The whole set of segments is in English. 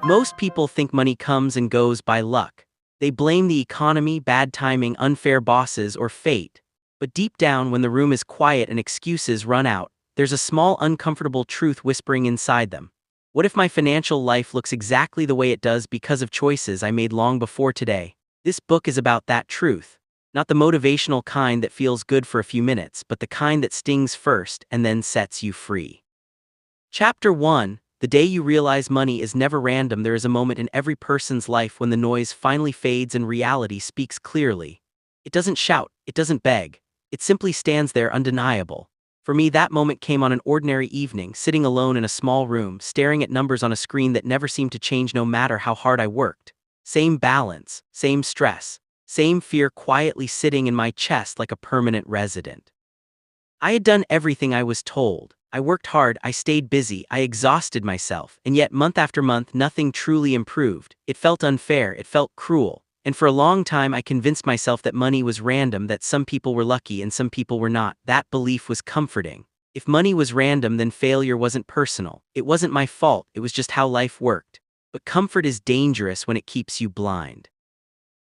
Most people think money comes and goes by luck. They blame the economy, bad timing, unfair bosses, or fate. But deep down, when the room is quiet and excuses run out, there's a small uncomfortable truth whispering inside them. What if my financial life looks exactly the way it does because of choices I made long before today? This book is about that truth. Not the motivational kind that feels good for a few minutes, but the kind that stings first and then sets you free. Chapter 1. The day you realize money is never random. There is a moment in every person's life when the noise finally fades and reality speaks clearly. It doesn't shout, it doesn't beg, it simply stands there undeniable. For me, that moment came on an ordinary evening, sitting alone in a small room, staring at numbers on a screen that never seemed to change no matter how hard I worked. Same balance, same stress, same fear quietly sitting in my chest like a permanent resident. I had done everything I was told. I worked hard, I stayed busy, I exhausted myself, and yet month after month nothing truly improved. It felt unfair, it felt cruel, and for a long time I convinced myself that money was random, that some people were lucky and some people were not. That belief was comforting. If money was random, then failure wasn't personal. It wasn't my fault, it was just how life worked. But comfort is dangerous when it keeps you blind.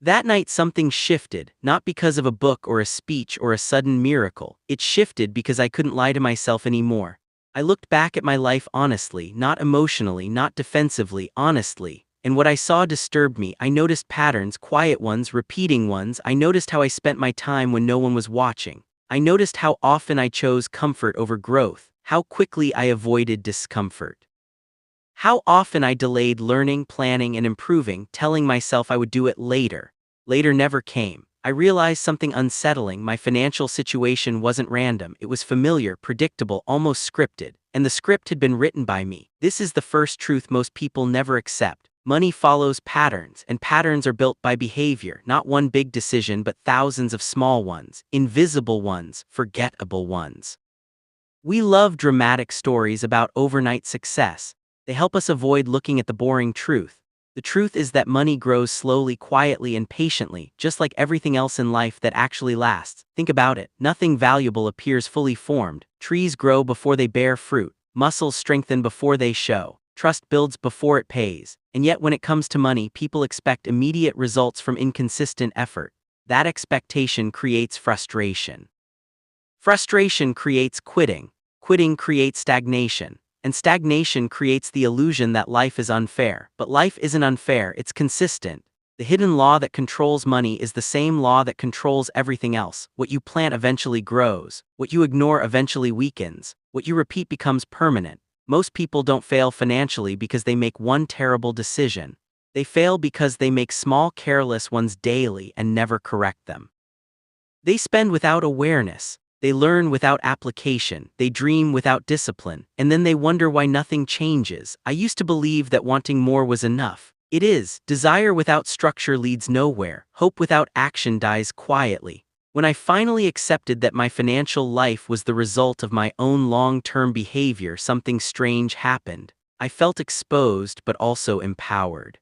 That night something shifted, not because of a book or a speech or a sudden miracle. It shifted because I couldn't lie to myself anymore. I looked back at my life honestly, not emotionally, not defensively, honestly. And what I saw disturbed me. I noticed patterns, quiet ones, repeating ones. I noticed how I spent my time when no one was watching. I noticed how often I chose comfort over growth, how quickly I avoided discomfort. How often I delayed learning, planning, and improving, telling myself I would do it later. Later never came. I realized something unsettling. My financial situation wasn't random. It was familiar, predictable, almost scripted. And the script had been written by me. This is the first truth most people never accept. Money follows patterns, and patterns are built by behavior, not one big decision but thousands of small ones, invisible ones, forgettable ones. We love dramatic stories about overnight success. They help us avoid looking at the boring truth. The truth is that money grows slowly, quietly, and patiently, just like everything else in life that actually lasts. Think about it. Nothing valuable appears fully formed. Trees grow before they bear fruit. Muscles strengthen before they show. Trust builds before it pays. And yet when it comes to money, people expect immediate results from inconsistent effort. That expectation creates frustration. Frustration creates quitting. Quitting creates stagnation. And stagnation creates the illusion that life is unfair. But life isn't unfair, it's consistent. The hidden law that controls money is the same law that controls everything else. What you plant eventually grows. What you ignore eventually weakens. What you repeat becomes permanent. Most people don't fail financially because they make one terrible decision. They fail because they make small, careless ones daily and never correct them. They spend without awareness. They learn without application, they dream without discipline, and then they wonder why nothing changes. I used to believe that wanting more was enough. It is. Desire without structure leads nowhere. Hope without action dies quietly. When I finally accepted that my financial life was the result of my own long-term behavior, something strange happened. I felt exposed but also empowered.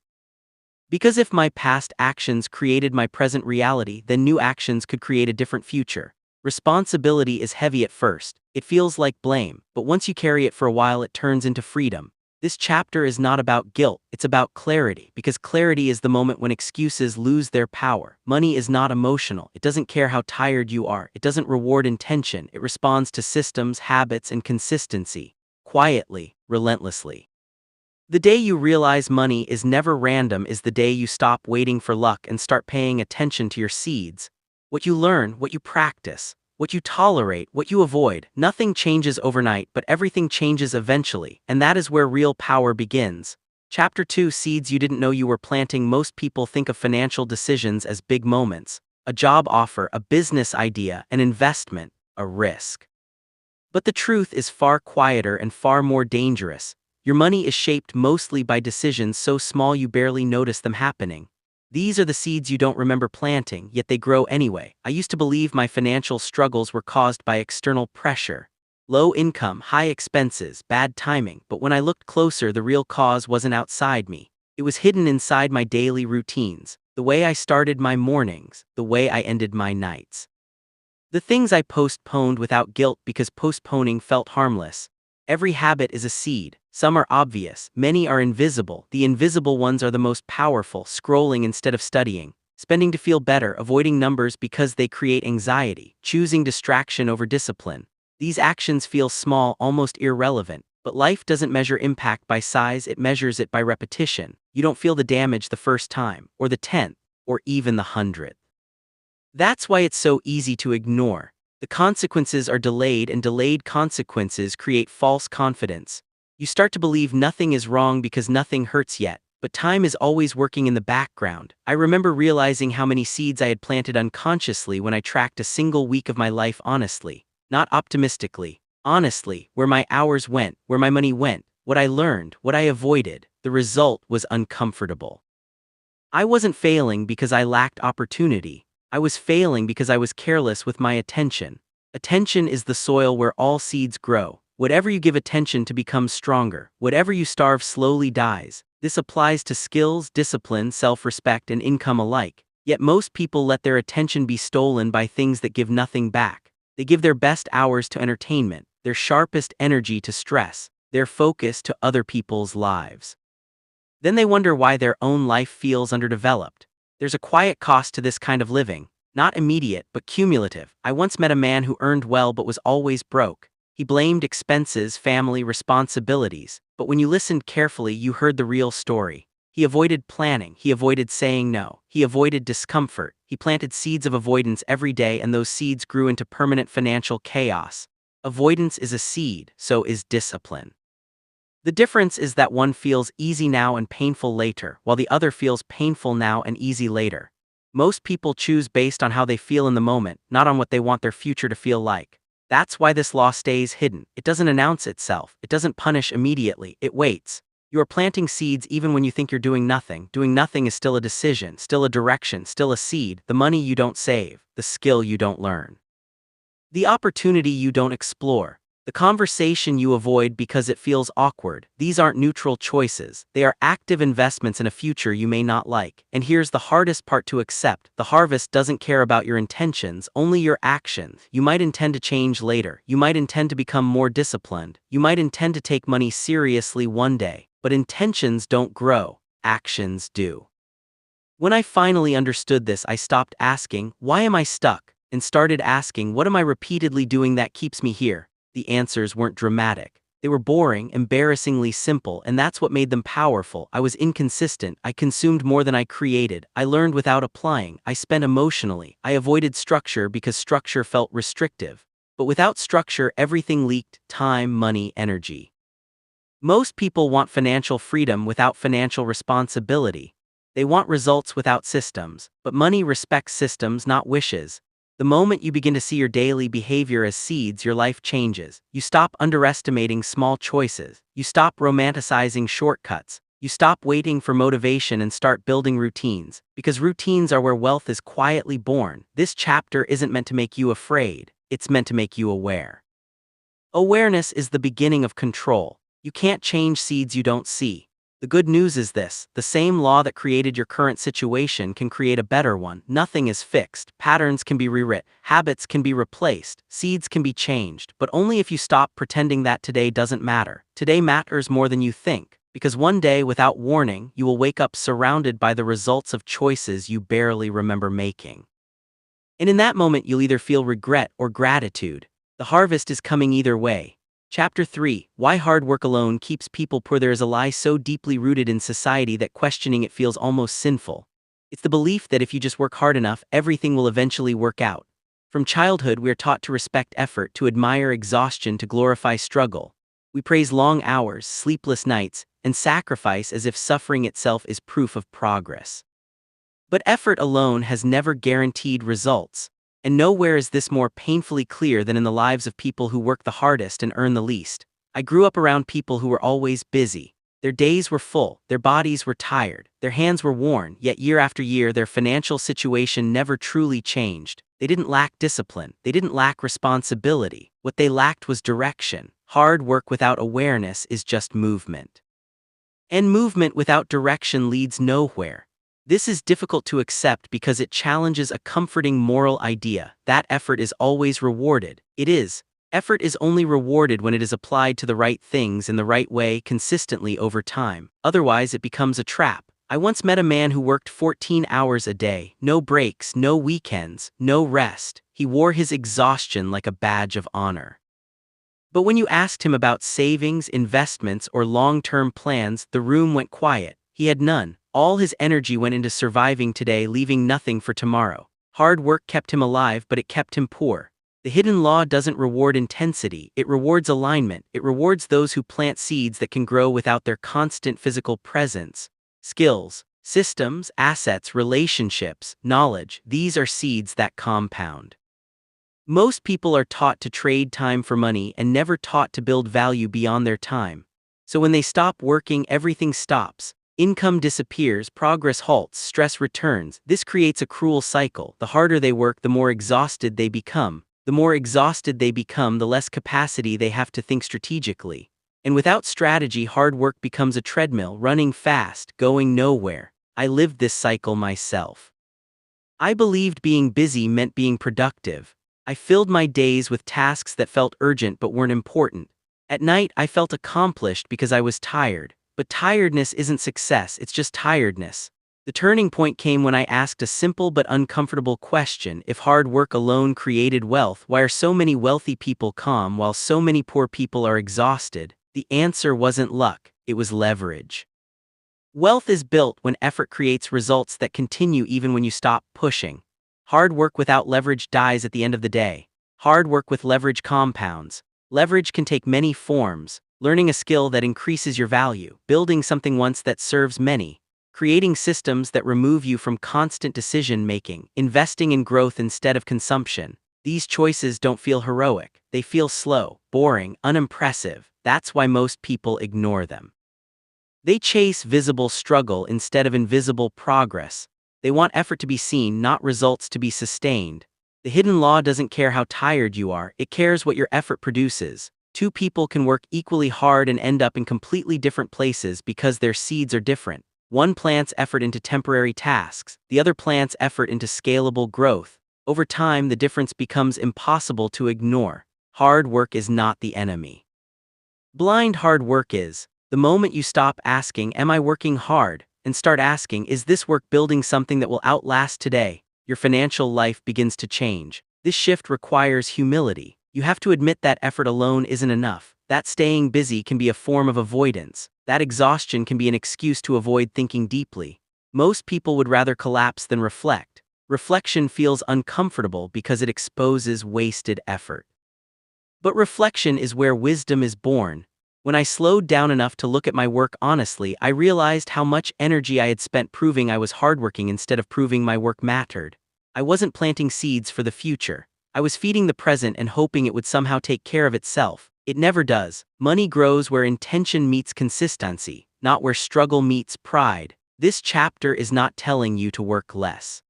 Because if my past actions created my present reality, then new actions could create a different future. Responsibility is heavy at first. It feels like blame, but once you carry it for a while, it turns into freedom. This chapter is not about guilt, it's about clarity, because clarity is the moment when excuses lose their power. Money is not emotional. It doesn't care how tired you are. It doesn't reward intention. It responds to systems, habits, and consistency. Quietly, relentlessly. The day you realize money is never random is the day you stop waiting for luck and start paying attention to your seeds. What you learn, what you practice, what you tolerate, what you avoid. Nothing changes overnight, but everything changes eventually, and that is where real power begins. Chapter 2. Seeds you didn't know you were planting. Most people think of financial decisions as big moments: a job offer, a business idea, an investment, a risk. But the truth is far quieter and far more dangerous. Your money is shaped mostly by decisions so small you barely notice them happening. These are the seeds you don't remember planting, yet they grow anyway. I used to believe my financial struggles were caused by external pressure. Low income, high expenses, bad timing, but when I looked closer, the real cause wasn't outside me. It was hidden inside my daily routines, the way I started my mornings, the way I ended my nights. The things I postponed without guilt because postponing felt harmless. Every habit is a seed. Some are obvious, many are invisible. The invisible ones are the most powerful: scrolling instead of studying, spending to feel better, avoiding numbers because they create anxiety, choosing distraction over discipline. These actions feel small, almost irrelevant, but life doesn't measure impact by size, it measures it by repetition. You don't feel the damage the first time, or the 10th, or even the 100th. That's why it's so easy to ignore. The consequences are delayed, and delayed consequences create false confidence. You start to believe nothing is wrong because nothing hurts yet, but time is always working in the background. I remember realizing how many seeds I had planted unconsciously when I tracked a single week of my life honestly, not optimistically, honestly, where my hours went, where my money went, what I learned, what I avoided. The result was uncomfortable. I wasn't failing because I lacked opportunity. I was failing because I was careless with my attention. Attention is the soil where all seeds grow. Whatever you give attention to becomes stronger. Whatever you starve slowly dies. This applies to skills, discipline, self-respect, and income alike. Yet most people let their attention be stolen by things that give nothing back. They give their best hours to entertainment, their sharpest energy to stress, their focus to other people's lives. Then they wonder why their own life feels underdeveloped. There's a quiet cost to this kind of living, not immediate but cumulative. I once met a man who earned well but was always broke. He blamed expenses, family, responsibilities, but when you listened carefully, you heard the real story. He avoided planning, he avoided saying no, he avoided discomfort, he planted seeds of avoidance every day, and those seeds grew into permanent financial chaos. Avoidance is a seed, so is discipline. The difference is that one feels easy now and painful later, while the other feels painful now and easy later. Most people choose based on how they feel in the moment, not on what they want their future to feel like. That's why this law stays hidden. It doesn't announce itself, it doesn't punish immediately, it waits. You are planting seeds even when you think you're doing nothing. Doing nothing is still a decision, still a direction, still a seed. The money you don't save, the skill you don't learn, the opportunity you don't explore, the conversation you avoid because it feels awkward. These aren't neutral choices, they are active investments in a future you may not like. And here's the hardest part to accept: the harvest doesn't care about your intentions, only your actions. You might intend to change later, you might intend to become more disciplined, you might intend to take money seriously one day, but intentions don't grow, actions do. When I finally understood this, I stopped asking, "Why am I stuck?" and started asking, "What am I repeatedly doing that keeps me here?" The answers weren't dramatic. They were boring, embarrassingly simple, and that's what made them powerful. I was inconsistent, I consumed more than I created, I learned without applying, I spent emotionally, I avoided structure because structure felt restrictive. But without structure, everything leaked: time, money, energy. Most people want financial freedom without financial responsibility. They want results without systems, but money respects systems, not wishes. The moment you begin to see your daily behavior as seeds, your life changes. You stop underestimating small choices. You stop romanticizing shortcuts. You stop waiting for motivation and start building routines, because routines are where wealth is quietly born. This chapter isn't meant to make you afraid, it's meant to make you aware. Awareness is the beginning of control. You can't change seeds you don't see. The good news is this: the same law that created your current situation can create a better one. Nothing is fixed, patterns can be rewritten, habits can be replaced, seeds can be changed, but only if you stop pretending that today doesn't matter. Today matters more than you think, because one day, without warning, you will wake up surrounded by the results of choices you barely remember making. And in that moment, you'll either feel regret or gratitude. The harvest is coming either way. Chapter 3: Why Hard Work Alone Keeps People Poor. There is a lie so deeply rooted in society that questioning it feels almost sinful. It's the belief that if you just work hard enough, everything will eventually work out. From childhood, we are taught to respect effort, to admire exhaustion, to glorify struggle. We praise long hours, sleepless nights, and sacrifice as if suffering itself is proof of progress. But effort alone has never guaranteed results. And nowhere is this more painfully clear than in the lives of people who work the hardest and earn the least. I grew up around people who were always busy. Their days were full, their bodies were tired, their hands were worn, yet year after year their financial situation never truly changed. They didn't lack discipline, they didn't lack responsibility. What they lacked was direction. Hard work without awareness is just movement. And movement without direction leads nowhere. This is difficult to accept because it challenges a comforting moral idea that effort is always rewarded. It is, Effort is only rewarded when it is applied to the right things in the right way consistently over time. Otherwise, it becomes a trap. I once met a man who worked 14 hours a day, no breaks, no weekends, no rest. He wore his exhaustion like a badge of honor. But when you asked him about savings, investments, or long-term plans, the room went quiet. He had none. All his energy went into surviving today, leaving nothing for tomorrow. Hard work kept him alive, but it kept him poor. The hidden law doesn't reward intensity, it rewards alignment. It rewards those who plant seeds that can grow without their constant physical presence. Skills, systems, assets, relationships, knowledge, these are seeds that compound. Most people are taught to trade time for money and never taught to build value beyond their time. So when they stop working, everything stops. Income disappears, progress halts, stress returns. This creates a cruel cycle. The harder they work, the more exhausted they become. The more exhausted they become, the less capacity they have to think strategically. And without strategy, hard work becomes a treadmill, running fast, going nowhere. I lived this cycle myself. I believed being busy meant being productive. I filled my days with tasks that felt urgent but weren't important. At night, I felt accomplished because I was tired. But tiredness isn't success, it's just tiredness. The turning point came when I asked a simple but uncomfortable question: if hard work alone created wealth, why are so many wealthy people calm while so many poor people are exhausted? The answer wasn't luck, it was leverage. Wealth is built when effort creates results that continue even when you stop pushing. Hard work without leverage dies at the end of the day. Hard work with leverage compounds. Leverage can take many forms: learning a skill that increases your value, building something once that serves many, creating systems that remove you from constant decision-making, investing in growth instead of consumption. These choices don't feel heroic, they feel slow, boring, unimpressive. That's why most people ignore them. They chase visible struggle instead of invisible progress. They want effort to be seen, not results to be sustained. The hidden law doesn't care how tired you are, it cares what your effort produces. Two people can work equally hard and end up in completely different places because their seeds are different. One plants effort into temporary tasks, the other plants effort into scalable growth. Over time, the difference becomes impossible to ignore. Hard work is not the enemy. Blind hard work is. The moment you stop asking, "Am I working hard?" and start asking, "Is this work building something that will outlast today?" your financial life begins to change. This shift requires humility. You have to admit that effort alone isn't enough, that staying busy can be a form of avoidance, that exhaustion can be an excuse to avoid thinking deeply. Most people would rather collapse than reflect. Reflection feels uncomfortable because it exposes wasted effort. But reflection is where wisdom is born. When I slowed down enough to look at my work honestly, I realized how much energy I had spent proving I was hardworking instead of proving my work mattered. I wasn't planting seeds for the future. I was feeding the present and hoping it would somehow take care of itself. It never does. Money grows where intention meets consistency, not where struggle meets pride. This chapter is not telling you to work less.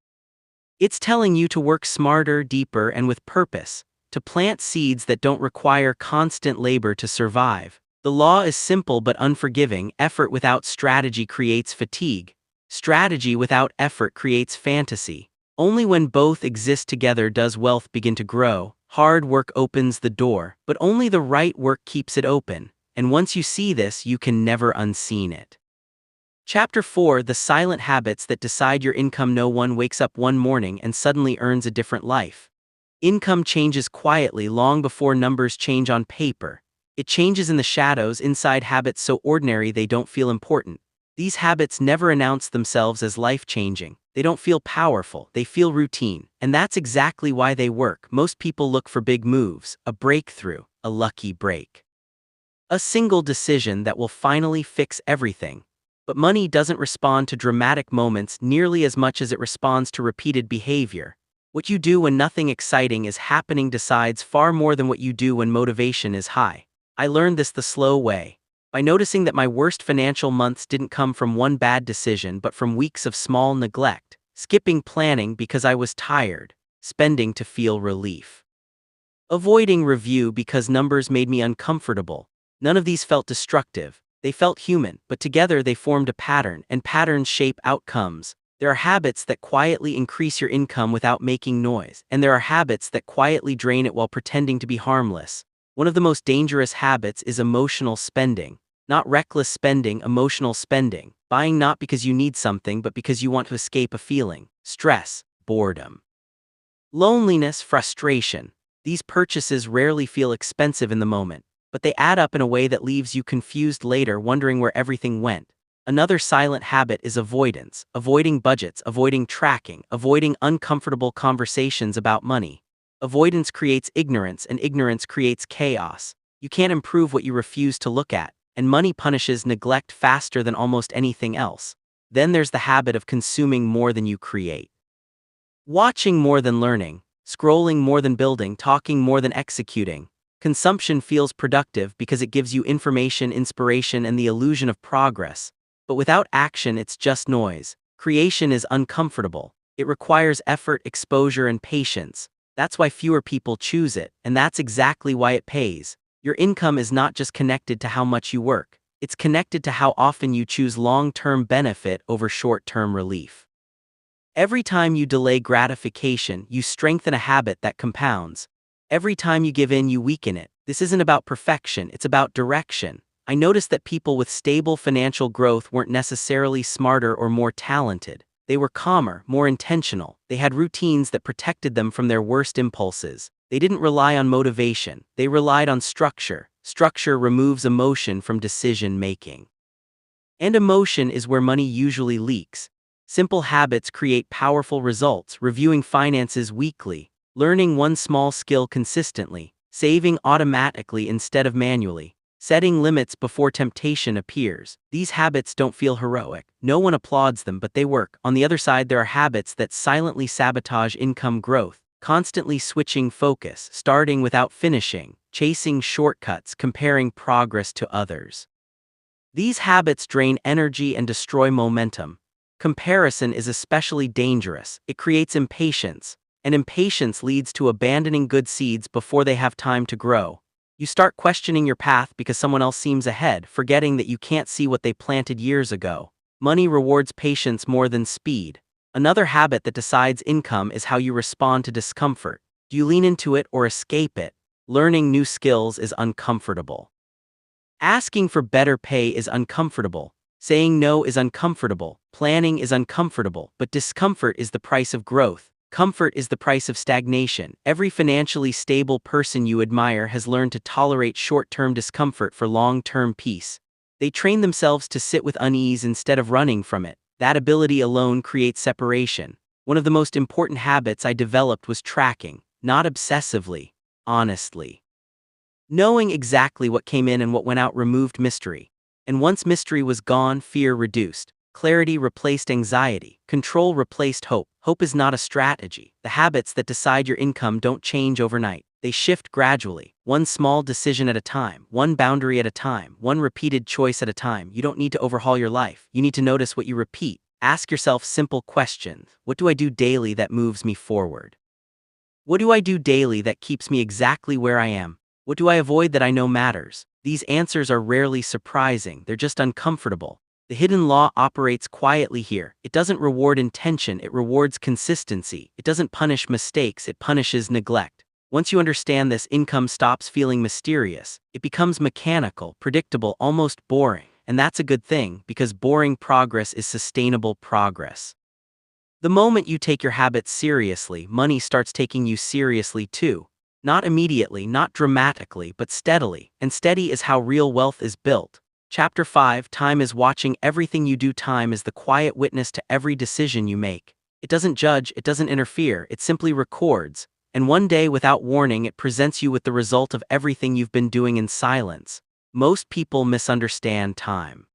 It's telling you to work smarter, deeper, and with purpose, to plant seeds that don't require constant labor to survive. The law is simple but unforgiving: effort without strategy creates fatigue. Strategy without effort creates fantasy. Only when both exist together does wealth begin to grow. Hard work opens the door, but only the right work keeps it open. And once you see this, you can never unseen it. Chapter 4: The Silent Habits That Decide Your Income. No one wakes up one morning and suddenly earns a different life. Income changes quietly long before numbers change on paper. It changes in the shadows, inside habits so ordinary they don't feel important. These habits never announce themselves as life-changing. They don't feel powerful, they feel routine. And that's exactly why they work. Most people look for big moves, a breakthrough, a lucky break. A single decision that will finally fix everything. But money doesn't respond to dramatic moments nearly as much as it responds to repeated behavior. What you do when nothing exciting is happening decides far more than what you do when motivation is high. I learned this the slow way, by noticing that my worst financial months didn't come from one bad decision but from weeks of small neglect, skipping planning because I was tired, spending to feel relief, avoiding review because numbers made me uncomfortable. None of these felt destructive, they felt human, but together they formed a pattern, and patterns shape outcomes. There are habits that quietly increase your income without making noise, and there are habits that quietly drain it while pretending to be harmless. One of the most dangerous habits is emotional spending. Not reckless spending, emotional spending. Buying not because you need something but because you want to escape a feeling, stress, boredom, loneliness, frustration. These purchases rarely feel expensive in the moment, but they add up in a way that leaves you confused later, wondering where everything went. Another silent habit is avoidance, avoiding budgets, avoiding tracking, avoiding uncomfortable conversations about money. Avoidance creates ignorance, and ignorance creates chaos. You can't improve what you refuse to look at, and money punishes neglect faster than almost anything else. Then there's the habit of consuming more than you create. Watching more than learning, scrolling more than building, talking more than executing. Consumption feels productive because it gives you information, inspiration, and the illusion of progress. But without action, it's just noise. Creation is uncomfortable. It requires effort, exposure, and patience. That's why fewer people choose it, and that's exactly why it pays. Your income is not just connected to how much you work. It's connected to how often you choose long-term benefit over short-term relief. Every time you delay gratification, you strengthen a habit that compounds. Every time you give in, you weaken it. This isn't about perfection, it's about direction. I noticed that people with stable financial growth weren't necessarily smarter or more talented. They were calmer, more intentional. They had routines that protected them from their worst impulses. They didn't rely on motivation, they relied on structure. Structure removes emotion from decision making. And emotion is where money usually leaks. Simple habits create powerful results. Reviewing finances weekly, learning one small skill consistently, saving automatically instead of manually, setting limits before temptation appears. These habits don't feel heroic. No one applauds them, but they work. On the other side, there are habits that silently sabotage income growth. Constantly switching focus, starting without finishing, chasing shortcuts, comparing progress to others. These habits drain energy and destroy momentum. Comparison is especially dangerous. It creates impatience, and impatience leads to abandoning good seeds before they have time to grow. You start questioning your path because someone else seems ahead, forgetting that you can't see what they planted years ago. Money rewards patience more than speed. Another habit that decides income is how you respond to discomfort. Do you lean into it or escape it? Learning new skills is uncomfortable. Asking for better pay is uncomfortable. Saying no is uncomfortable. Planning is uncomfortable, but discomfort is the price of growth. Comfort is the price of stagnation. Every financially stable person you admire has learned to tolerate short-term discomfort for long-term peace. They train themselves to sit with unease instead of running from it. That ability alone creates separation. One of the most important habits I developed was tracking, not obsessively, honestly. Knowing exactly what came in and what went out removed mystery. And once mystery was gone, fear reduced. Clarity replaced anxiety. Control replaced hope. Hope is not a strategy. The habits that decide your income don't change overnight. They shift gradually, one small decision at a time, one boundary at a time, one repeated choice at a time. You don't need to overhaul your life. You need to notice what you repeat. Ask yourself simple questions. What do I do daily that moves me forward? What do I do daily that keeps me exactly where I am? What do I avoid that I know matters? These answers are rarely surprising, they're just uncomfortable. The hidden law operates quietly here. It doesn't reward intention, it rewards consistency. It doesn't punish mistakes, it punishes neglect. Once you understand this, income stops feeling mysterious. It becomes mechanical, predictable, almost boring. And that's a good thing, because boring progress is sustainable progress. The moment you take your habits seriously, money starts taking you seriously too. Not immediately, not dramatically, but steadily. And steady is how real wealth is built. Chapter 5: Time is watching everything you do. Time is the quiet witness to every decision you make. It doesn't judge, it doesn't interfere, it simply records. And one day, without warning, it presents you with the result of everything you've been doing in silence. Most people misunderstand time.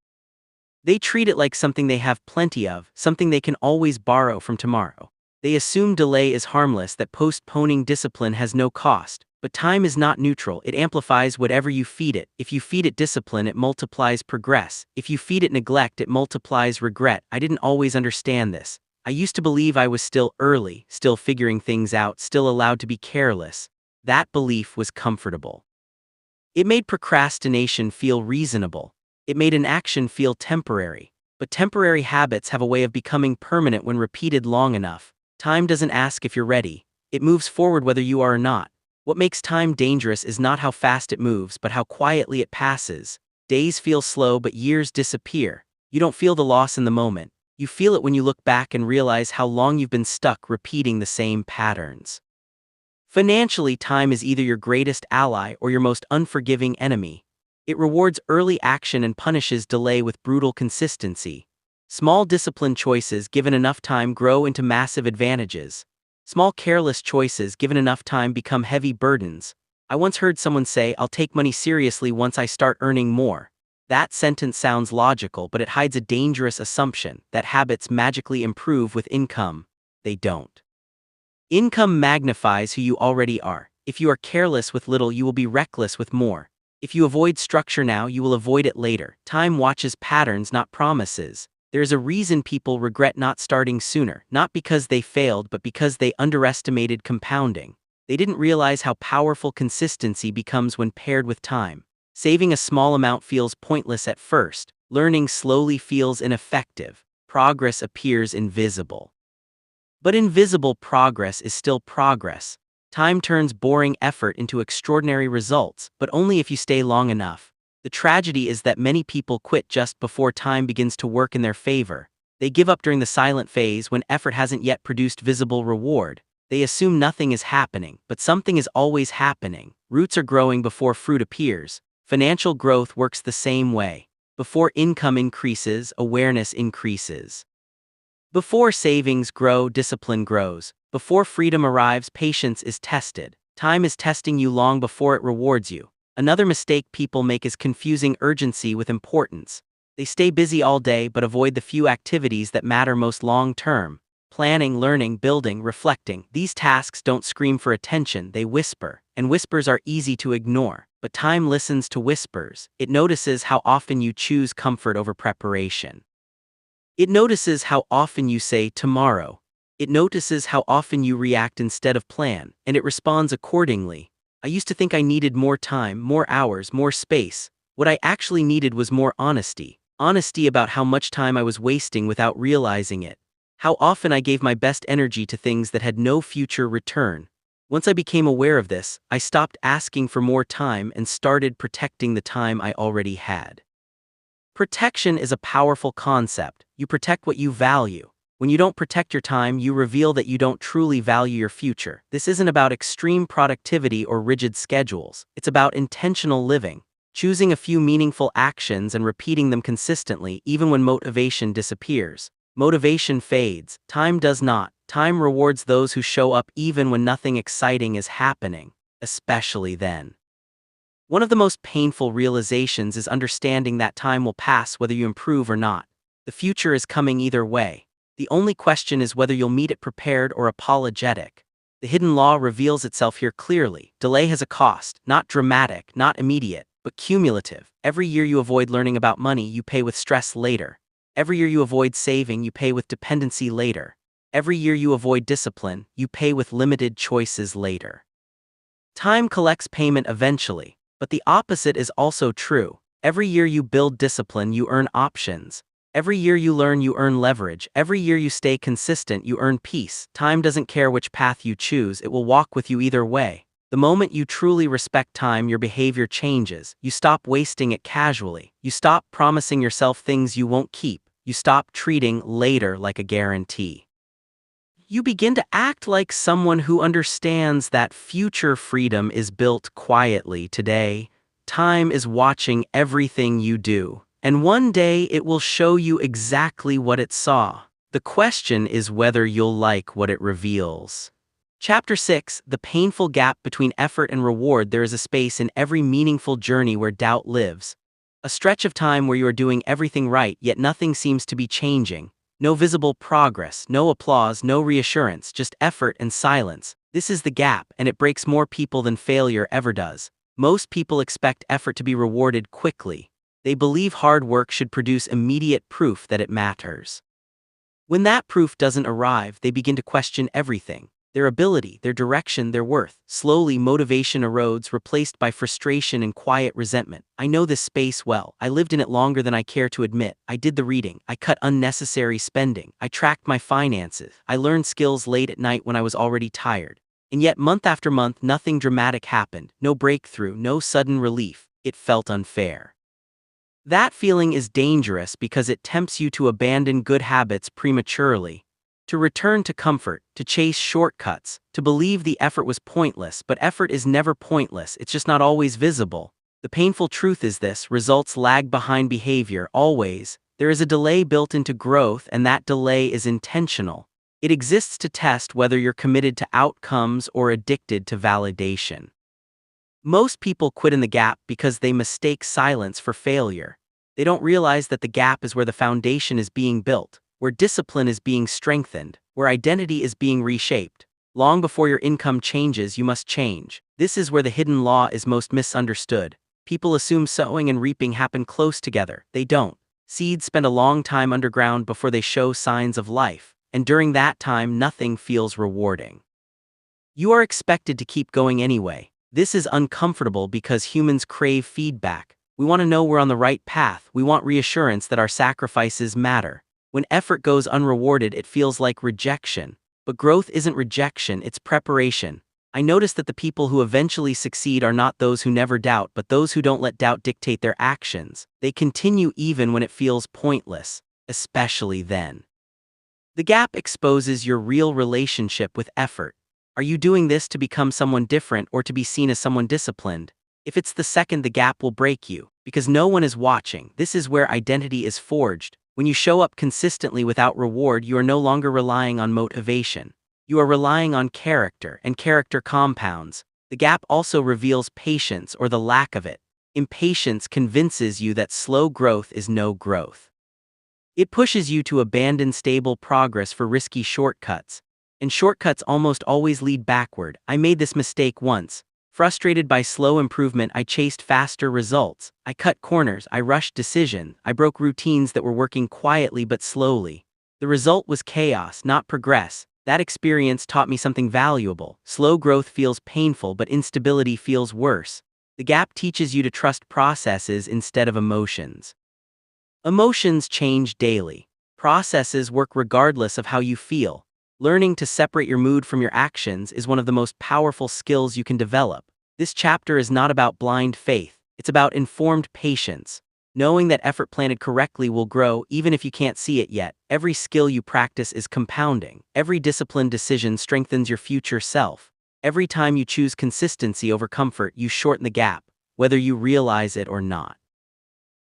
They treat it like something they have plenty of, something they can always borrow from tomorrow. They assume delay is harmless, that postponing discipline has no cost. But time is not neutral, it amplifies whatever you feed it. If you feed it discipline, it multiplies progress. If you feed it neglect, it multiplies regret. I didn't always understand this. I used to believe I was still early, still figuring things out, still allowed to be careless. That belief was comfortable. It made procrastination feel reasonable. It made inaction feel temporary. But temporary habits have a way of becoming permanent when repeated long enough. Time doesn't ask if you're ready. It moves forward whether you are or not. What makes time dangerous is not how fast it moves, but how quietly it passes. Days feel slow, but years disappear. You don't feel the loss in the moment. You feel it when you look back and realize how long you've been stuck repeating the same patterns. Financially, time is either your greatest ally or your most unforgiving enemy. It rewards early action and punishes delay with brutal consistency. Small disciplined choices given enough time grow into massive advantages. Small careless choices given enough time become heavy burdens. I once heard someone say, "I'll take money seriously once I start earning more." That sentence sounds logical, but it hides a dangerous assumption that habits magically improve with income. They don't. Income magnifies who you already are. If you are careless with little, you will be reckless with more. If you avoid structure now, you will avoid it later. Time watches patterns, not promises. There is a reason people regret not starting sooner, not because they failed, but because they underestimated compounding. They didn't realize how powerful consistency becomes when paired with time. Saving a small amount feels pointless at first. Learning slowly feels ineffective. Progress appears invisible. But invisible progress is still progress. Time turns boring effort into extraordinary results, but only if you stay long enough. The tragedy is that many people quit just before time begins to work in their favor. They give up during the silent phase when effort hasn't yet produced visible reward. They assume nothing is happening, but something is always happening. Roots are growing before fruit appears. Financial growth works the same way. Before income increases, awareness increases. Before savings grow, discipline grows. Before freedom arrives, patience is tested. Time is testing you long before it rewards you. Another mistake people make is confusing urgency with importance. They stay busy all day but avoid the few activities that matter most long term. Planning, learning, building, reflecting. These tasks don't scream for attention, they whisper. And whispers are easy to ignore. But time listens to whispers. It notices how often you choose comfort over preparation. It notices how often you say tomorrow. It notices how often you react instead of plan, and it responds accordingly. I used to think I needed more time, more hours, more space. What I actually needed was more honesty. Honesty about how much time I was wasting without realizing it. How often I gave my best energy to things that had no future return. Once I became aware of this, I stopped asking for more time and started protecting the time I already had. Protection is a powerful concept. You protect what you value. When you don't protect your time, you reveal that you don't truly value your future. This isn't about extreme productivity or rigid schedules. It's about intentional living, choosing a few meaningful actions and repeating them consistently, even when motivation disappears. Motivation fades. Time does not. Time rewards those who show up even when nothing exciting is happening, especially then. One of the most painful realizations is understanding that time will pass whether you improve or not. The future is coming either way. The only question is whether you'll meet it prepared or apologetic. The hidden law reveals itself here clearly. Delay has a cost, not dramatic, not immediate, but cumulative. Every year you avoid learning about money, you pay with stress later. Every year you avoid saving, you pay with dependency later. Every year you avoid discipline, you pay with limited choices later. Time collects payment eventually. But the opposite is also true. Every year you build discipline, you earn options. Every year you learn, you earn leverage. Every year you stay consistent, you earn peace. Time doesn't care which path you choose, it will walk with you either way. The moment you truly respect time, your behavior changes. You stop wasting it casually. You stop promising yourself things you won't keep. You stop treating later like a guarantee. You begin to act like someone who understands that future freedom is built quietly today. Time is watching everything you do, and one day it will show you exactly what it saw. The question is whether you'll like what it reveals. Chapter 6: The Painful Gap Between Effort and Reward. There is a space in every meaningful journey where doubt lives. A stretch of time where you are doing everything right, yet nothing seems to be changing. No visible progress, no applause, no reassurance, just effort and silence. This is the gap, and it breaks more people than failure ever does. Most people expect effort to be rewarded quickly. They believe hard work should produce immediate proof that it matters. When that proof doesn't arrive, they begin to question everything: their ability, their direction, their worth. Slowly, motivation erodes, replaced by frustration and quiet resentment. I know this space well. I lived in it longer than I care to admit. I did the reading. I cut unnecessary spending. I tracked my finances. I learned skills late at night when I was already tired. And yet month after month nothing dramatic happened, no breakthrough, no sudden relief. It felt unfair. That feeling is dangerous because it tempts you to abandon good habits prematurely, to return to comfort, to chase shortcuts, to believe the effort was pointless. But effort is never pointless, it's just not always visible. The painful truth is this: results lag behind behavior, always. There is a delay built into growth, and that delay is intentional. It exists to test whether you're committed to outcomes or addicted to validation. Most people quit in the gap because they mistake silence for failure. They don't realize that the gap is where the foundation is being built, where discipline is being strengthened, where identity is being reshaped. Long before your income changes, you must change. This is where the hidden law is most misunderstood. People assume sowing and reaping happen close together. They don't. Seeds spend a long time underground before they show signs of life, and during that time nothing feels rewarding. You are expected to keep going anyway. This is uncomfortable because humans crave feedback. We want to know we're on the right path. We want reassurance that our sacrifices matter. When effort goes unrewarded, it feels like rejection. But growth isn't rejection, it's preparation. I notice that the people who eventually succeed are not those who never doubt, but those who don't let doubt dictate their actions. They continue even when it feels pointless, especially then. The gap exposes your real relationship with effort. Are you doing this to become someone different or to be seen as someone disciplined? If it's the second, the gap will break you, because no one is watching. This is where identity is forged. When you show up consistently without reward, you are no longer relying on motivation. You are relying on character, and character compounds. The gap also reveals patience, or the lack of it. Impatience convinces you that slow growth is no growth. It pushes you to abandon stable progress for risky shortcuts. And shortcuts almost always lead backward. I made this mistake once. Frustrated by slow improvement, I chased faster results. I cut corners, I rushed decision, I broke routines that were working quietly but slowly. The result was chaos, not progress. That experience taught me something valuable. Slow growth feels painful, but instability feels worse. The gap teaches you to trust processes instead of emotions. Emotions change daily. Processes work regardless of how you feel. Learning to separate your mood from your actions is one of the most powerful skills you can develop. This chapter is not about blind faith, it's about informed patience. Knowing that effort planted correctly will grow even if you can't see it yet. Every skill you practice is compounding. Every disciplined decision strengthens your future self. Every time you choose consistency over comfort, you shorten the gap, whether you realize it or not.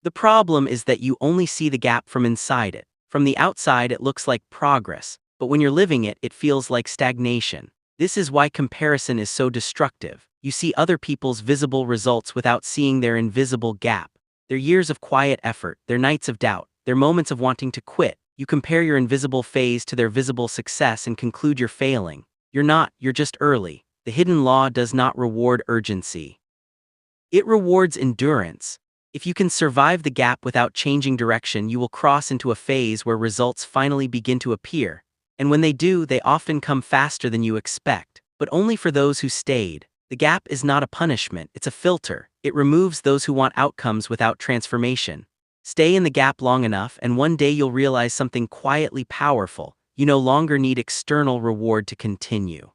The problem is that you only see the gap from inside it. From the outside, it looks like progress. But when you're living it, it feels like stagnation. This is why comparison is so destructive. You see other people's visible results without seeing their invisible gap. Their years of quiet effort, their nights of doubt, their moments of wanting to quit. You compare your invisible phase to their visible success and conclude you're failing. You're not, you're just early. The hidden law does not reward urgency. It rewards endurance. If you can survive the gap without changing direction, you will cross into a phase where results finally begin to appear. And when they do, they often come faster than you expect, but only for those who stayed. The gap is not a punishment, it's a filter. It removes those who want outcomes without transformation. Stay in the gap long enough, and one day you'll realize something quietly powerful. You no longer need external reward to continue.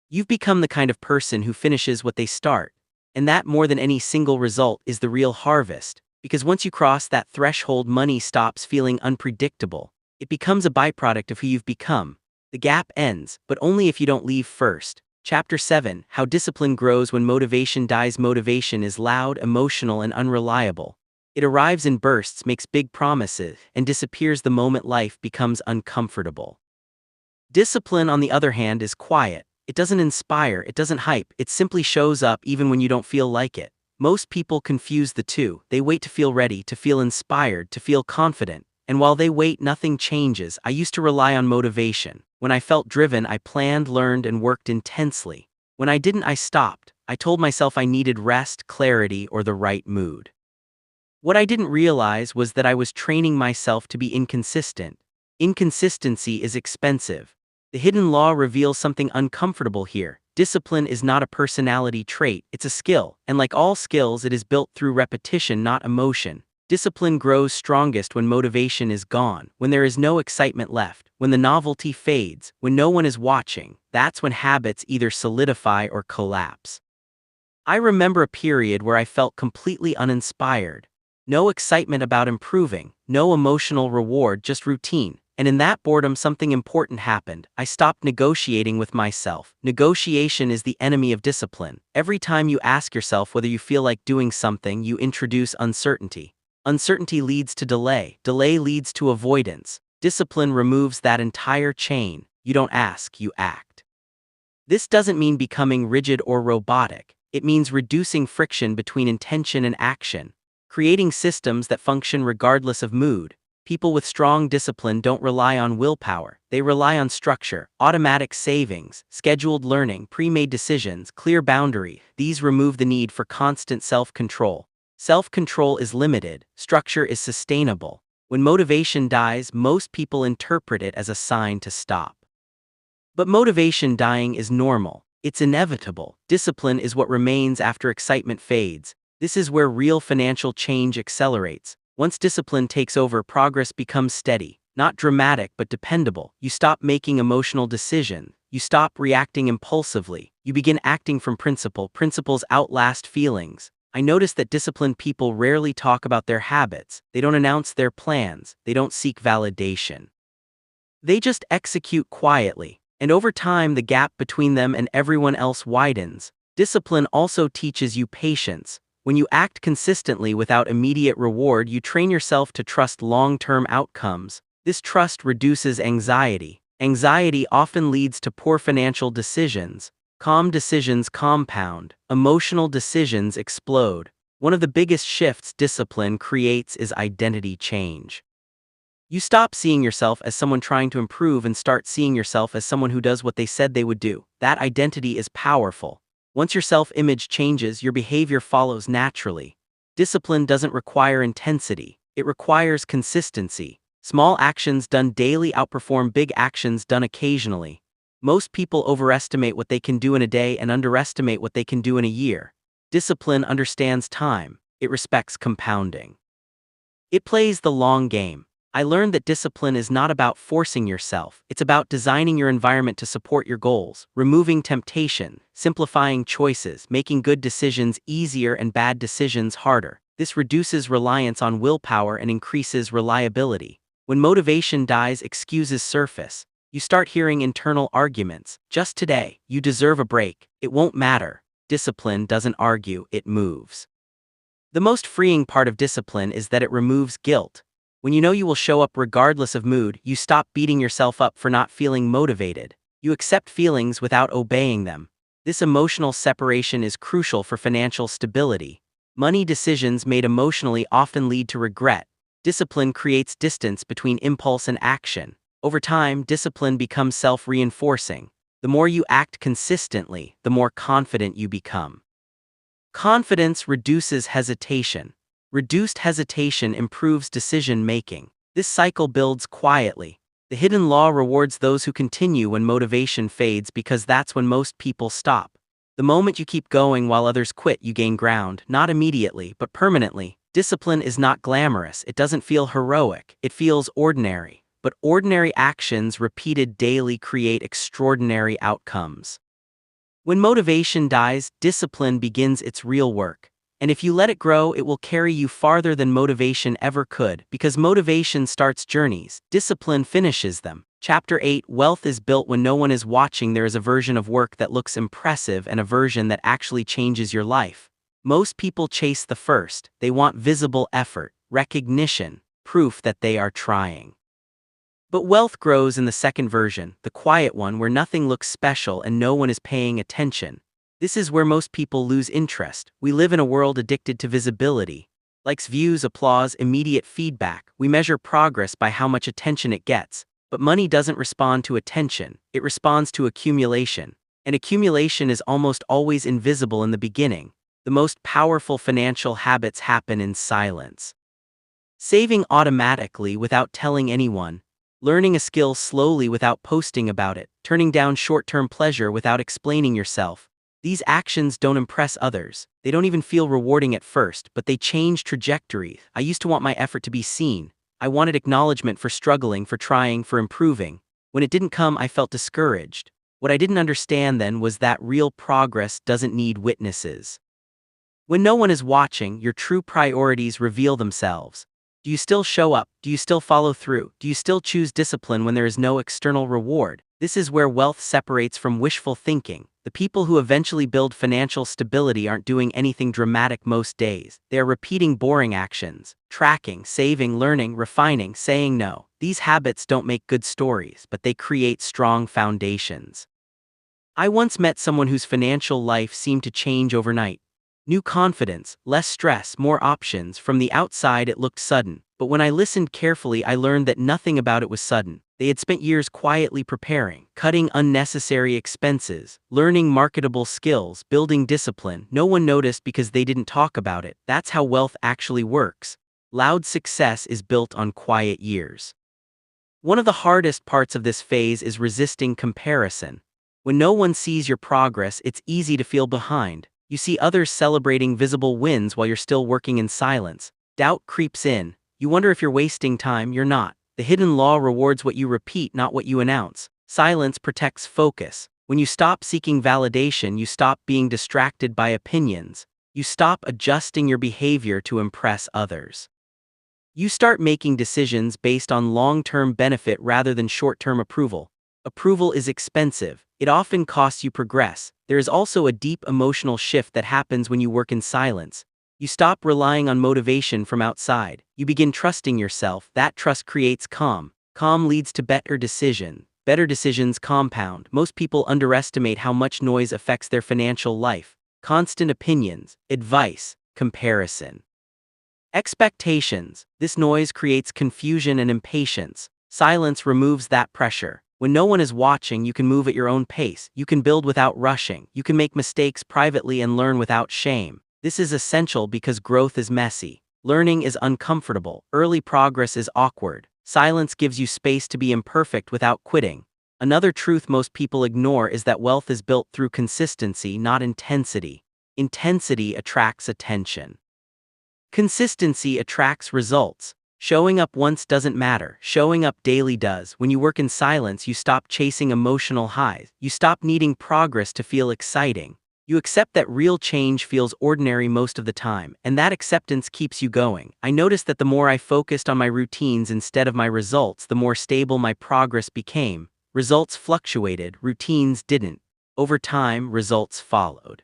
You've become the kind of person who finishes what they start. And that, more than any single result, is the real harvest. Because once you cross that threshold, money stops feeling unpredictable. It becomes a byproduct of who you've become. The gap ends, but only if you don't leave first. Chapter 7: How Discipline Grows When Motivation Dies. Motivation is loud, emotional, and unreliable. It arrives in bursts, makes big promises, and disappears the moment life becomes uncomfortable. Discipline, on the other hand, is quiet. It doesn't inspire, it doesn't hype, it simply shows up even when you don't feel like it. Most people confuse the two. They wait to feel ready, to feel inspired, to feel confident. And while they wait, nothing changes. I used to rely on motivation. When I felt driven, I planned, learned, and worked intensely. When I didn't, I stopped. I told myself I needed rest, clarity, or the right mood. What I didn't realize was that I was training myself to be inconsistent. Inconsistency is expensive. The hidden law reveals something uncomfortable here. Discipline is not a personality trait, it's a skill, and like all skills, it is built through repetition, not emotion. Discipline grows strongest when motivation is gone, when there is no excitement left, when the novelty fades, when no one is watching. That's when habits either solidify or collapse. I remember a period where I felt completely uninspired. No excitement about improving, no emotional reward, just routine. And in that boredom, something important happened. I stopped negotiating with myself. Negotiation is the enemy of discipline. Every time you ask yourself whether you feel like doing something, you introduce uncertainty. Uncertainty leads to delay. Delay leads to avoidance. Discipline removes that entire chain. You don't ask, you act. This doesn't mean becoming rigid or robotic. It means reducing friction between intention and action, creating systems that function regardless of mood. People with strong discipline don't rely on willpower, they rely on structure, automatic savings, scheduled learning, pre-made decisions, clear boundary. These remove the need for constant self-control. Self-control is limited, structure is sustainable. When motivation dies, most people interpret it as a sign to stop. But motivation dying is normal. It's inevitable. Discipline is what remains after excitement fades. This is where real financial change accelerates. Once discipline takes over, progress becomes steady, not dramatic but dependable. You stop making emotional decisions. You stop reacting impulsively. You begin acting from principle. Principles outlast feelings. I notice that disciplined people rarely talk about their habits. They don't announce their plans. They don't seek validation. They just execute quietly. And over time, the gap between them and everyone else widens. Discipline also teaches you patience. When you act consistently without immediate reward, you train yourself to trust long-term outcomes. This trust reduces anxiety. Anxiety often leads to poor financial decisions. Calm decisions compound. Emotional decisions explode. One of the biggest shifts discipline creates is identity change. You stop seeing yourself as someone trying to improve and start seeing yourself as someone who does what they said they would do. That identity is powerful. Once your self-image changes, your behavior follows naturally. Discipline doesn't require intensity. It requires consistency. Small actions done daily outperform big actions done occasionally. Most people overestimate what they can do in a day and underestimate what they can do in a year. Discipline understands time. It respects compounding. It plays the long game. I learned that discipline is not about forcing yourself. It's about designing your environment to support your goals, removing temptation, simplifying choices, making good decisions easier and bad decisions harder. This reduces reliance on willpower and increases reliability. When motivation dies, excuses surface. You start hearing internal arguments. Just today, you deserve a break. It won't matter. Discipline doesn't argue, it moves. The most freeing part of discipline is that it removes guilt. When you know you will show up regardless of mood, you stop beating yourself up for not feeling motivated. You accept feelings without obeying them. This emotional separation is crucial for financial stability. Money decisions made emotionally often lead to regret. Discipline creates distance between impulse and action. Over time, discipline becomes self-reinforcing. The more you act consistently, the more confident you become. Confidence reduces hesitation. Reduced hesitation improves decision-making. This cycle builds quietly. The hidden law rewards those who continue when motivation fades because that's when most people stop. The moment you keep going while others quit, you gain ground, not immediately, but permanently. Discipline is not glamorous. It doesn't feel heroic. It feels ordinary. But ordinary actions repeated daily create extraordinary outcomes. When motivation dies, discipline begins its real work. And if you let it grow, it will carry you farther than motivation ever could, because motivation starts journeys, discipline finishes them. Chapter 8: Wealth is built when no one is watching. There is a version of work that looks impressive and a version that actually changes your life. Most people chase the first. They want visible effort, recognition, proof that they are trying. But wealth grows in the second version, the quiet one where nothing looks special and no one is paying attention. This is where most people lose interest. We live in a world addicted to visibility. Likes, views, applause, immediate feedback. We measure progress by how much attention it gets. But money doesn't respond to attention, it responds to accumulation. And accumulation is almost always invisible in the beginning. The most powerful financial habits happen in silence. Saving automatically without telling anyone. Learning a skill slowly without posting about it. Turning down short-term pleasure without explaining yourself. These actions don't impress others. They don't even feel rewarding at first, but they change trajectory. I used to want my effort to be seen. I wanted acknowledgement for struggling, for trying, for improving. When it didn't come, I felt discouraged. What I didn't understand then was that real progress doesn't need witnesses. When no one is watching, your true priorities reveal themselves. Do you still show up? Do you still follow through? Do you still choose discipline when there is no external reward? This is where wealth separates from wishful thinking. The people who eventually build financial stability aren't doing anything dramatic most days. They are repeating boring actions: tracking, saving, learning, refining, saying no. These habits don't make good stories, but they create strong foundations. I once met someone whose financial life seemed to change overnight. New confidence, less stress, more options. From the outside it looked sudden, but when I listened carefully I learned that nothing about it was sudden. They had spent years quietly preparing, cutting unnecessary expenses, learning marketable skills, building discipline. No one noticed because they didn't talk about it. That's how wealth actually works. Loud success is built on quiet years. One of the hardest parts of this phase is resisting comparison. When no one sees your progress, it's easy to feel behind. You see others celebrating visible wins while you're still working in silence. Doubt creeps in. You wonder if you're wasting time. You're not. The hidden law rewards what you repeat, not what you announce. Silence protects focus. When you stop seeking validation, you stop being distracted by opinions. You stop adjusting your behavior to impress others. You start making decisions based on long-term benefit rather than short-term approval. Approval is expensive. It often costs you progress. There is also a deep emotional shift that happens when you work in silence. You stop relying on motivation from outside. You begin trusting yourself. That trust creates calm. Calm leads to better decision. Better decisions compound. Most people underestimate how much noise affects their financial life. Constant opinions, advice, comparison. Expectations. This noise creates confusion and impatience. Silence removes that pressure. When no one is watching, you can move at your own pace. You can build without rushing. You can make mistakes privately and learn without shame. This is essential because growth is messy. Learning is uncomfortable. Early progress is awkward. Silence gives you space to be imperfect without quitting. Another truth most people ignore is that wealth is built through consistency, not intensity. Intensity attracts attention. Consistency attracts results. Showing up once doesn't matter. Showing up daily does. When you work in silence, you stop chasing emotional highs. You stop needing progress to feel exciting. You accept that real change feels ordinary most of the time, and that acceptance keeps you going. I noticed that the more I focused on my routines instead of my results, the more stable my progress became. Results fluctuated, routines didn't. Over time, results followed.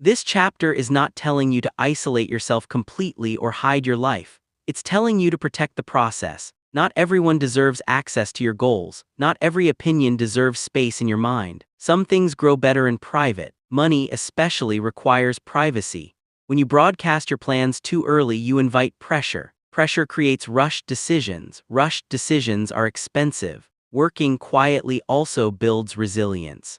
This chapter is not telling you to isolate yourself completely or hide your life. It's telling you to protect the process. Not everyone deserves access to your goals. Not every opinion deserves space in your mind. Some things grow better in private. Money especially requires privacy. When you broadcast your plans too early, you invite pressure. Pressure creates rushed decisions. Rushed decisions are expensive. Working quietly also builds resilience.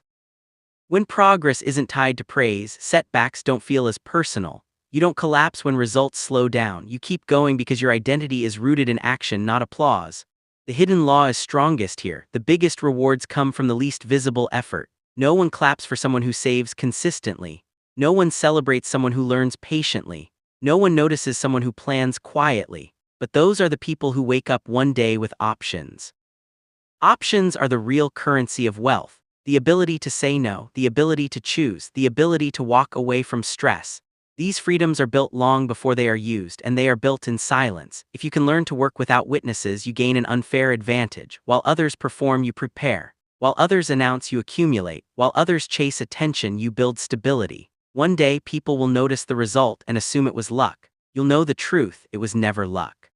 When progress isn't tied to praise, setbacks don't feel as personal. You don't collapse when results slow down. You keep going because your identity is rooted in action, not applause. The hidden law is strongest here. The biggest rewards come from the least visible effort. No one claps for someone who saves consistently. No one celebrates someone who learns patiently. No one notices someone who plans quietly. But those are the people who wake up one day with options. Options are the real currency of wealth. The ability to say no, the ability to choose, the ability to walk away from stress. These freedoms are built long before they are used, and they are built in silence. If you can learn to work without witnesses, you gain an unfair advantage. While others perform, you prepare. While others announce, you accumulate. While others chase attention, you build stability. One day, people will notice the result and assume it was luck. You'll know the truth: it was never luck.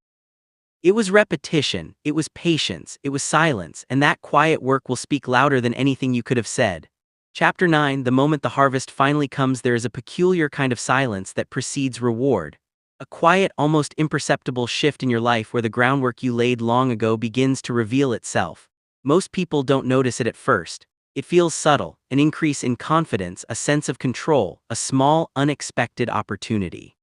It was repetition, it was patience, it was silence, and that quiet work will speak louder than anything you could have said. Chapter 9. The moment the harvest finally comes, there is a peculiar kind of silence that precedes reward. A quiet, almost imperceptible shift in your life where the groundwork you laid long ago begins to reveal itself. Most people don't notice it at first. It feels subtle: an increase in confidence, a sense of control, a small, unexpected opportunity.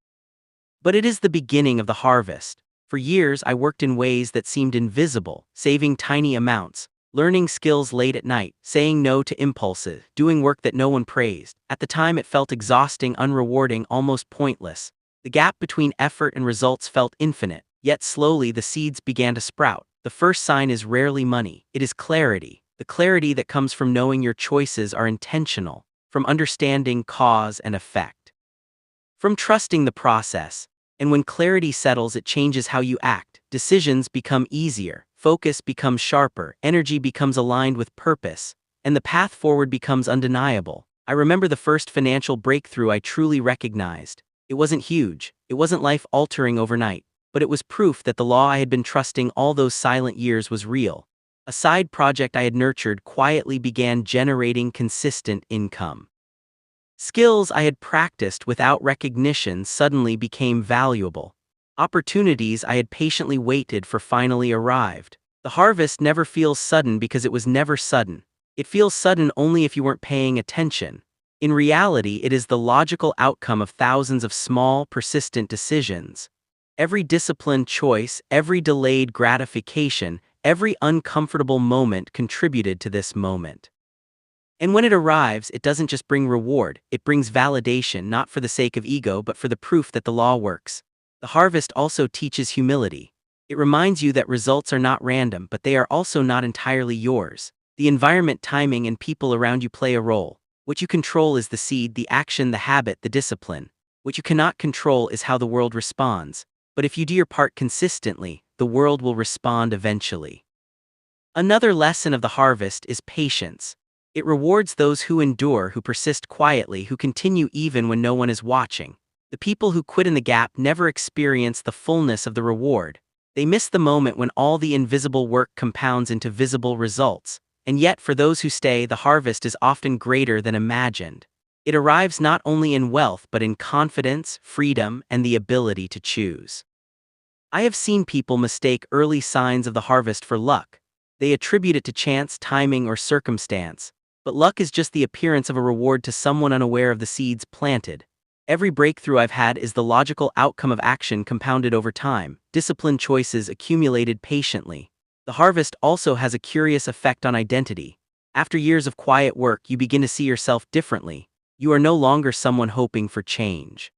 But it is the beginning of the harvest. For years I worked in ways that seemed invisible, saving tiny amounts, learning skills late at night, saying no to impulses, doing work that no one praised. At the time it felt exhausting, unrewarding, almost pointless. The gap between effort and results felt infinite, yet slowly the seeds began to sprout. The first sign is rarely money, it is clarity. The clarity that comes from knowing your choices are intentional, from understanding cause and effect, from trusting the process. And when clarity settles, it changes how you act. Decisions become easier, focus becomes sharper, energy becomes aligned with purpose, and the path forward becomes undeniable. I remember the first financial breakthrough I truly recognized. It wasn't huge, it wasn't life-altering overnight, but it was proof that the law I had been trusting all those silent years was real. A side project I had nurtured quietly began generating consistent income. Skills I had practiced without recognition suddenly became valuable. Opportunities I had patiently waited for finally arrived. The harvest never feels sudden because it was never sudden. It feels sudden only if you weren't paying attention. In reality, it is the logical outcome of thousands of small, persistent decisions. Every disciplined choice, every delayed gratification, every uncomfortable moment contributed to this moment. And when it arrives, it doesn't just bring reward, it brings validation, not for the sake of ego but for the proof that the law works. The harvest also teaches humility. It reminds you that results are not random, but they are also not entirely yours. The environment, timing, and people around you play a role. What you control is the seed, the action, the habit, the discipline. What you cannot control is how the world responds. But if you do your part consistently, the world will respond eventually. Another lesson of the harvest is patience. It rewards those who endure, who persist quietly, who continue even when no one is watching. The people who quit in the gap never experience the fullness of the reward. They miss the moment when all the invisible work compounds into visible results. And yet, for those who stay, the harvest is often greater than imagined. It arrives not only in wealth but in confidence, freedom, and the ability to choose. I have seen people mistake early signs of the harvest for luck. They attribute it to chance, timing, or circumstance. But luck is just the appearance of a reward to someone unaware of the seeds planted. Every breakthrough I've had is the logical outcome of action compounded over time, disciplined choices accumulated patiently. The harvest also has a curious effect on identity. After years of quiet work, you begin to see yourself differently. You are no longer someone hoping for change.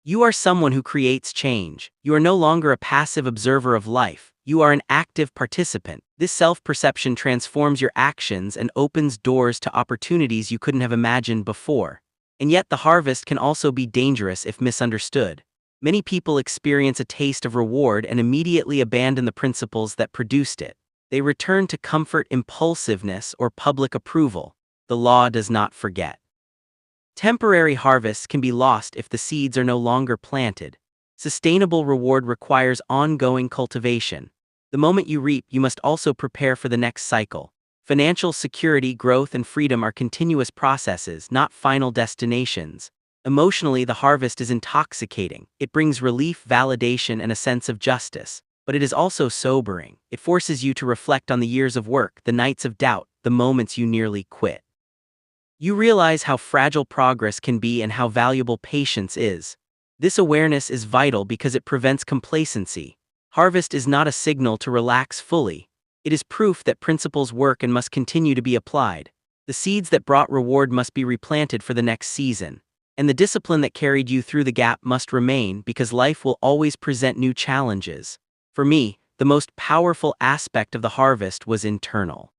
You are someone who creates change. You are no longer a passive observer of life. You are an active participant. This self-perception transforms your actions and opens doors to opportunities you couldn't have imagined before. And yet the harvest can also be dangerous if misunderstood. Many people experience a taste of reward and immediately abandon the principles that produced it. They return to comfort, impulsiveness, or public approval. The law does not forget. Temporary harvests can be lost if the seeds are no longer planted. Sustainable reward requires ongoing cultivation. The moment you reap, you must also prepare for the next cycle. Financial security, growth, and freedom are continuous processes, not final destinations. Emotionally, the harvest is intoxicating. It brings relief, validation, and a sense of justice. But it is also sobering. It forces you to reflect on the years of work, the nights of doubt, the moments you nearly quit. You realize how fragile progress can be and how valuable patience is. This awareness is vital because it prevents complacency. Harvest is not a signal to relax fully. It is proof that principles work and must continue to be applied. The seeds that brought reward must be replanted for the next season. And the discipline that carried you through the gap must remain because life will always present new challenges. For me, the most powerful aspect of the harvest was internal.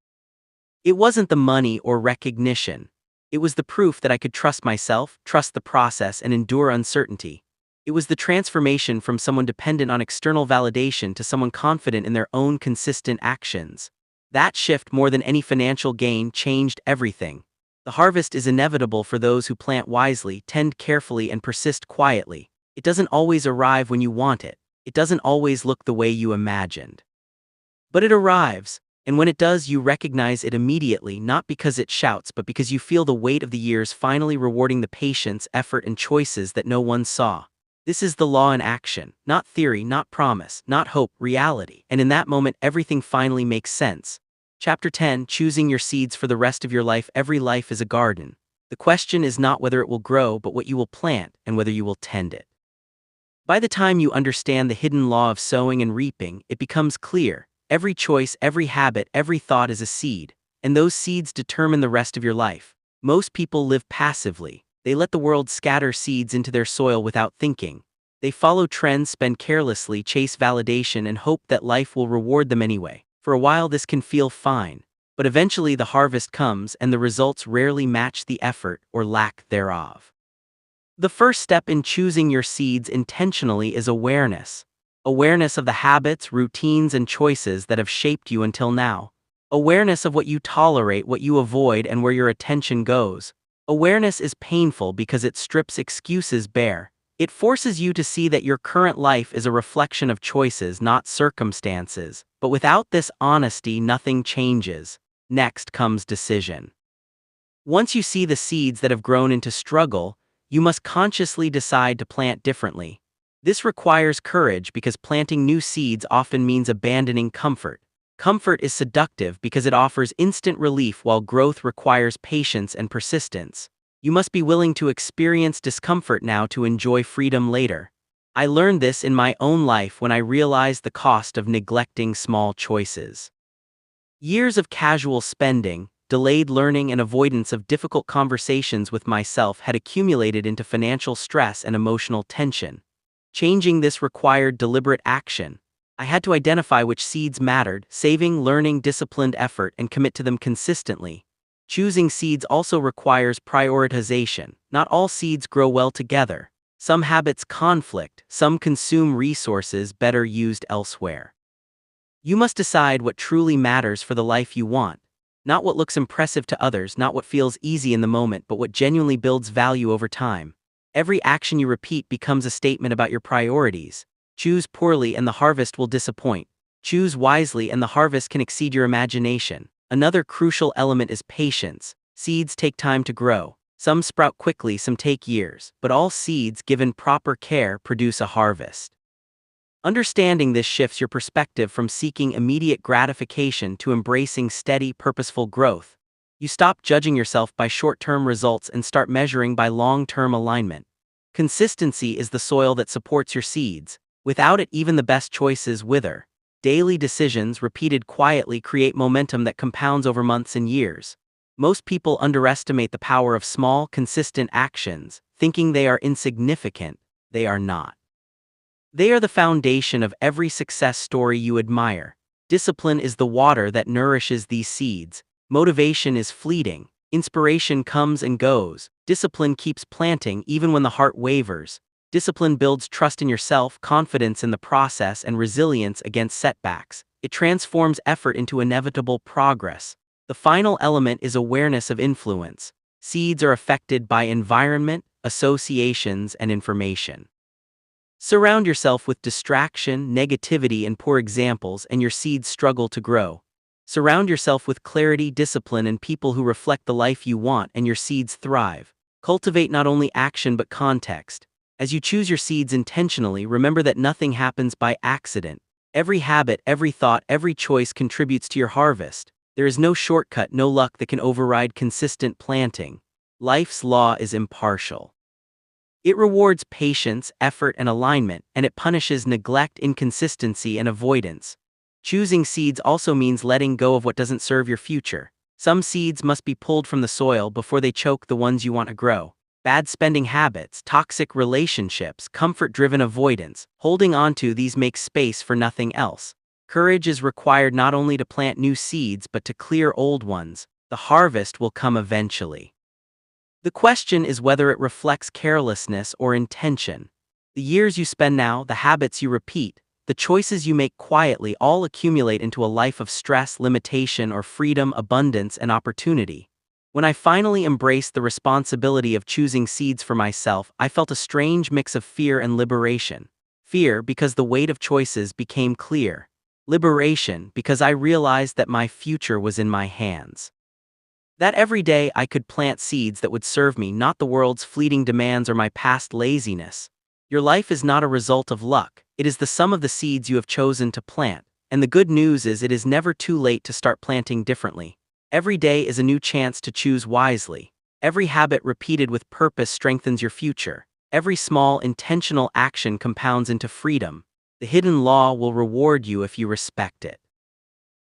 It wasn't the money or recognition. It was the proof that I could trust myself, trust the process, and endure uncertainty. It was the transformation from someone dependent on external validation to someone confident in their own consistent actions. That shift, more than any financial gain, changed everything. The harvest is inevitable for those who plant wisely, tend carefully, and persist quietly. It doesn't always arrive when you want it. It doesn't always look the way you imagined. But it arrives. And when it does, you recognize it immediately, not because it shouts, but because you feel the weight of the years finally rewarding the patience, effort, and choices that no one saw. This is the law in action, not theory, not promise, not hope, reality. And in that moment, everything finally makes sense. Chapter 10, Choosing Your Seeds for the Rest of Your Life. Every life is a garden. The question is not whether it will grow, but what you will plant and whether you will tend it. By the time you understand the hidden law of sowing and reaping, it becomes clear. Every choice, every habit, every thought is a seed, and those seeds determine the rest of your life. Most people live passively. They let the world scatter seeds into their soil without thinking. They follow trends, spend carelessly, chase validation, and hope that life will reward them anyway. For a while, this can feel fine, but eventually the harvest comes, and the results rarely match the effort or lack thereof. The first step in choosing your seeds intentionally is awareness. Awareness of the habits, routines, and choices that have shaped you until now. Awareness of what you tolerate, what you avoid, and where your attention goes. Awareness is painful because it strips excuses bare. It forces you to see that your current life is a reflection of choices, not circumstances. But without this honesty, nothing changes. Next comes decision. Once you see the seeds that have grown into struggle, you must consciously decide to plant differently. This requires courage because planting new seeds often means abandoning comfort. Comfort is seductive because it offers instant relief while growth requires patience and persistence. You must be willing to experience discomfort now to enjoy freedom later. I learned this in my own life when I realized the cost of neglecting small choices. Years of casual spending, delayed learning, and avoidance of difficult conversations with myself had accumulated into financial stress and emotional tension. Changing this required deliberate action. I had to identify which seeds mattered, saving, learning, disciplined effort, and commit to them consistently. Choosing seeds also requires prioritization. Not all seeds grow well together. Some habits conflict, some consume resources better used elsewhere. You must decide what truly matters for the life you want. Not what looks impressive to others, not what feels easy in the moment, but what genuinely builds value over time. Every action you repeat becomes a statement about your priorities. Choose poorly and the harvest will disappoint. Choose wisely and the harvest can exceed your imagination. Another crucial element is patience. Seeds take time to grow. Some sprout quickly, some take years, but all seeds, given proper care, produce a harvest. Understanding this shifts your perspective from seeking immediate gratification to embracing steady, purposeful growth. You stop judging yourself by short-term results and start measuring by long-term alignment. Consistency is the soil that supports your seeds. Without it, even the best choices wither. Daily decisions, repeated quietly, create momentum that compounds over months and years. Most people underestimate the power of small, consistent actions, thinking they are insignificant. They are not. They are the foundation of every success story you admire. Discipline is the water that nourishes these seeds. Motivation is fleeting. Inspiration comes and goes. Discipline keeps planting even when the heart wavers. Discipline builds trust in yourself, confidence in the process, and resilience against setbacks. It transforms effort into inevitable progress. The final element is awareness of influence. Seeds are affected by environment, associations, and information. Surround yourself with distraction, negativity, and poor examples, and your seeds struggle to grow. Surround yourself with clarity, discipline, and people who reflect the life you want, and your seeds thrive. Cultivate not only action but context. As you choose your seeds intentionally, remember that nothing happens by accident. Every habit, every thought, every choice contributes to your harvest. There is no shortcut, no luck that can override consistent planting. Life's law is impartial. It rewards patience, effort, and alignment, and it punishes neglect, inconsistency, and avoidance. Choosing seeds also means letting go of what doesn't serve your future. Some seeds must be pulled from the soil before they choke the ones you want to grow. Bad spending habits, toxic relationships, comfort-driven avoidance. Holding onto these makes space for nothing else. Courage is required not only to plant new seeds but to clear old ones. The harvest will come eventually. The question is whether it reflects carelessness or intention. The years you spend now, the habits you repeat, the choices you make quietly all accumulate into a life of stress, limitation, or freedom, abundance, and opportunity. When I finally embraced the responsibility of choosing seeds for myself, I felt a strange mix of fear and liberation. Fear because the weight of choices became clear. Liberation because I realized that my future was in my hands. That every day I could plant seeds that would serve me, not the world's fleeting demands or my past laziness. Your life is not a result of luck, it is the sum of the seeds you have chosen to plant, and the good news is it is never too late to start planting differently. Every day is a new chance to choose wisely. Every habit repeated with purpose strengthens your future. Every small, intentional action compounds into freedom. The hidden law will reward you if you respect it.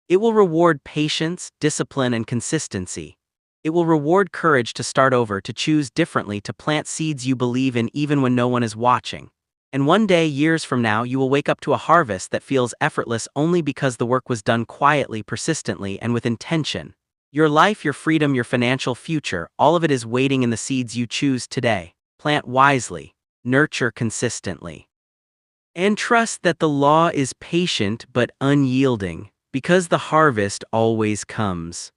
It will reward patience, discipline, and consistency. It will reward courage to start over, to choose differently, to plant seeds you believe in even when no one is watching. And one day, years from now, you will wake up to a harvest that feels effortless only because the work was done quietly, persistently, and with intention. Your life, your freedom, your financial future, all of it is waiting in the seeds you choose today. Plant wisely, nurture consistently, and trust that the law is patient but unyielding, because the harvest always comes.